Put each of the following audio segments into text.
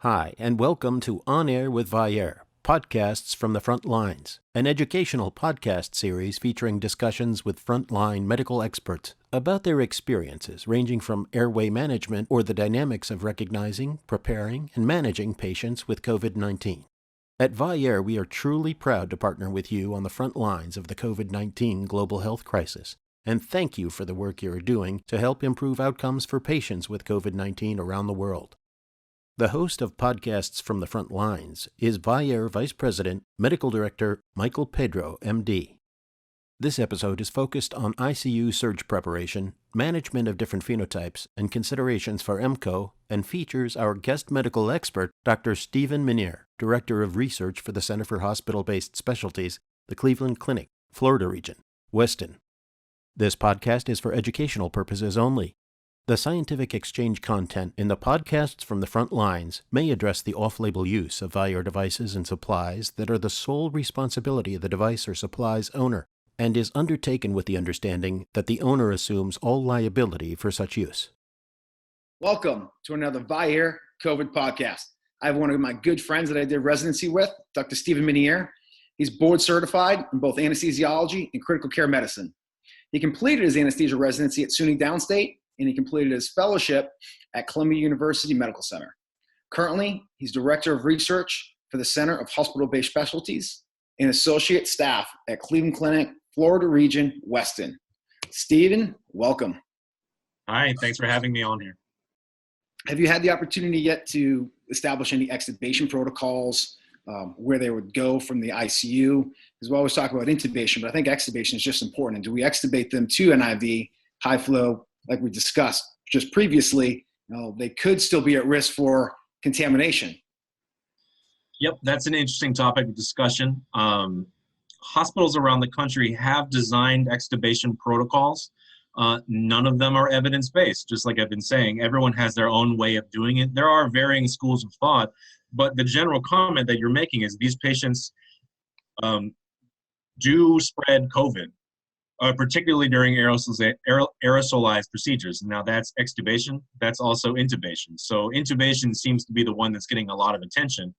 Hi, and welcome to On Air with Vyaire, podcasts from the front lines, an educational podcast series featuring discussions with frontline medical experts about their experiences ranging from airway management or the dynamics of recognizing, preparing, and managing patients with COVID-19. At Vyaire, we are truly proud to partner with you on the front lines of the COVID-19 global health crisis, and thank you for the work you are doing to help improve outcomes for patients with COVID-19 around the world. The host of Podcasts from the Front Lines is Vyaire Vice President, Medical Director Michael Pedro, MD. This episode is focused on ICU surge preparation, management of different phenotypes, and considerations for EMCO, and features our guest medical expert, Dr. Stephen Minear, Director of Research for the Center for Hospital-Based Specialties, the Cleveland Clinic, Florida Region, Weston. This podcast is for educational purposes only. The scientific exchange content in the podcasts from the front lines may address the off-label use of Vyaire devices and supplies that are the sole responsibility of the device or supplies owner, and is undertaken with the understanding that the owner assumes all liability for such use. Welcome to another Vyaire COVID podcast. I have one of my good friends that I did residency with, Dr. Stephen Minear. He's board certified in both anesthesiology and critical care medicine. He completed his anesthesia residency at SUNY Downstate, and he completed his fellowship at Columbia University Medical Center. Currently, he's Director of Research for the Center of Hospital-Based Specialties and Associate Staff at Cleveland Clinic, Florida Region, Weston. Stephen, welcome. Hi, thanks for having me on here. Have you had the opportunity yet to establish any extubation protocols, where they would go from the ICU? Because we always talk about intubation, but I think extubation is just important. And do we extubate them to NIV, high flow, like we discussed just previously? They could still be at risk for contamination. Yep, that's an interesting topic of discussion. Hospitals around the country have designed extubation protocols. None of them are evidence-based, just like I've been saying. Everyone has their own way of doing it. There are varying schools of thought, but the general comment that you're making is these patients do spread COVID, particularly during aerosolized procedures. Now that's extubation, that's also intubation. So intubation seems to be the one that's getting a lot of attention.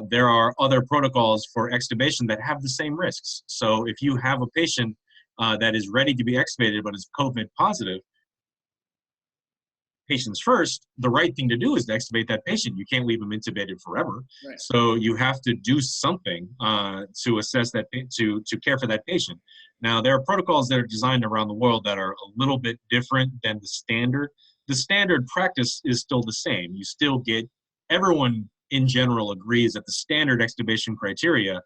There are other protocols for extubation that have the same risks. So if you have a patient that is ready to be extubated but is COVID positive, patients first, the right thing to do is to extubate that patient. You can't leave them intubated forever. Right. So you have to do something to assess that, to care for that patient. Now, there are protocols that are designed around the world that are a little bit different than the standard. The standard practice is still the same. You still get, everyone in general agrees that the standard extubation criteria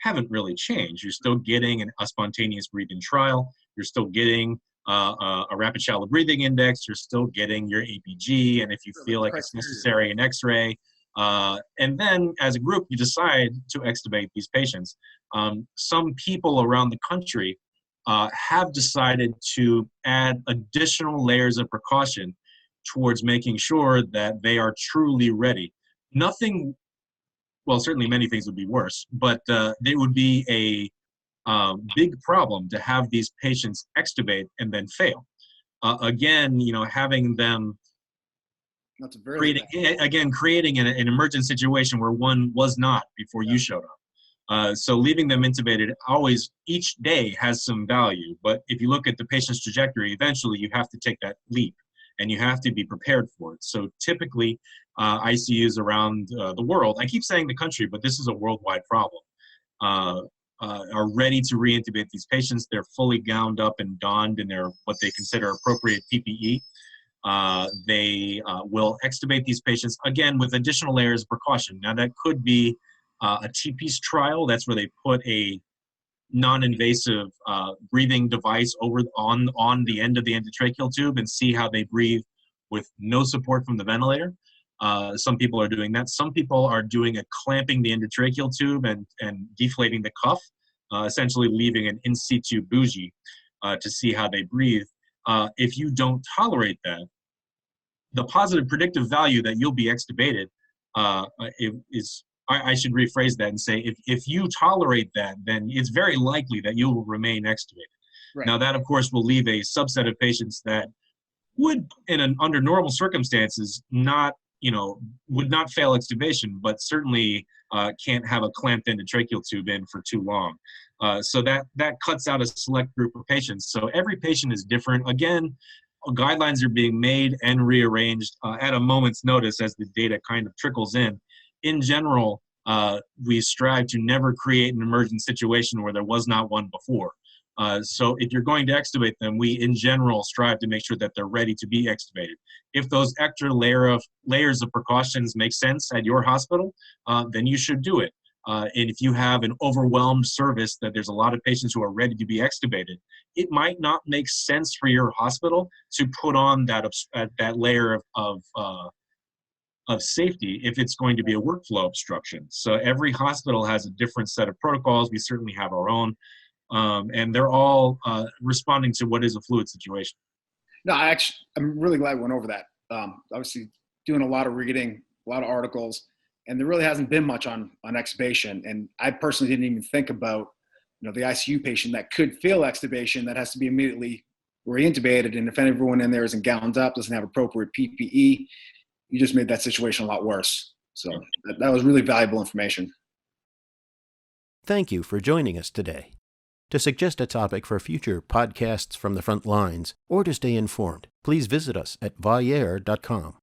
haven't really changed. You're still getting a spontaneous breathing trial. You're still getting a rapid shallow breathing index. You're still getting your APG, and if you feel like it's necessary, an X-ray. And then as a group, you decide to extubate these patients. Some people around the country have decided to add additional layers of precaution towards making sure that they are truly ready. Nothing, well, certainly many things would be worse, but it would be a big problem to have these patients extubate and then fail. Again, having them creating an emergent situation where one was not before you showed up. So leaving them intubated each day has some value, but if you look at the patient's trajectory, eventually you have to take that leap and you have to be prepared for it. So typically ICUs around the world, I keep saying the country, but this is a worldwide problem, are ready to reintubate these patients. They're fully gowned up and donned in their what they consider appropriate PPE. They will extubate these patients, again, with additional layers of precaution. Now, that could be a T-piece trial. That's where they put a non-invasive breathing device on the end of the endotracheal tube and see how they breathe with no support from the ventilator. Some people are doing that. Some people are doing clamping the endotracheal tube and deflating the cuff, essentially leaving an in situ bougie to see how they breathe. If you don't tolerate that, the positive predictive value that you'll be extubated I should rephrase that and say, if you tolerate that, then it's very likely that you will remain extubated. Right. Now, that, of course, will leave a subset of patients that would, under normal circumstances, not would not fail extubation, but certainly can't have a clamped endotracheal tube in for too long. So that cuts out a select group of patients. So every patient is different. Again, guidelines are being made and rearranged at a moment's notice as the data kind of trickles in. In general, we strive to never create an emergent situation where there was not one before. So if you're going to extubate them, we in general strive to make sure that they're ready to be extubated. If those extra layers of precautions make sense at your hospital, then you should do it. And if you have an overwhelmed service that there's a lot of patients who are ready to be extubated, it might not make sense for your hospital to put on that layer of safety if it's going to be a workflow obstruction. So every hospital has a different set of protocols. We certainly have our own. And they're all responding to what is a fluid situation. No, I'm really glad we went over that. Obviously, doing a lot of reading, a lot of articles, and there really hasn't been much on extubation. And I personally didn't even think about, the ICU patient that could fail extubation that has to be immediately reintubated. And if everyone in there isn't gowned up, doesn't have appropriate PPE, you just made that situation a lot worse. So that was really valuable information. Thank you for joining us today. To suggest a topic for future podcasts from the front lines or to stay informed, please visit us at Vyaire.com.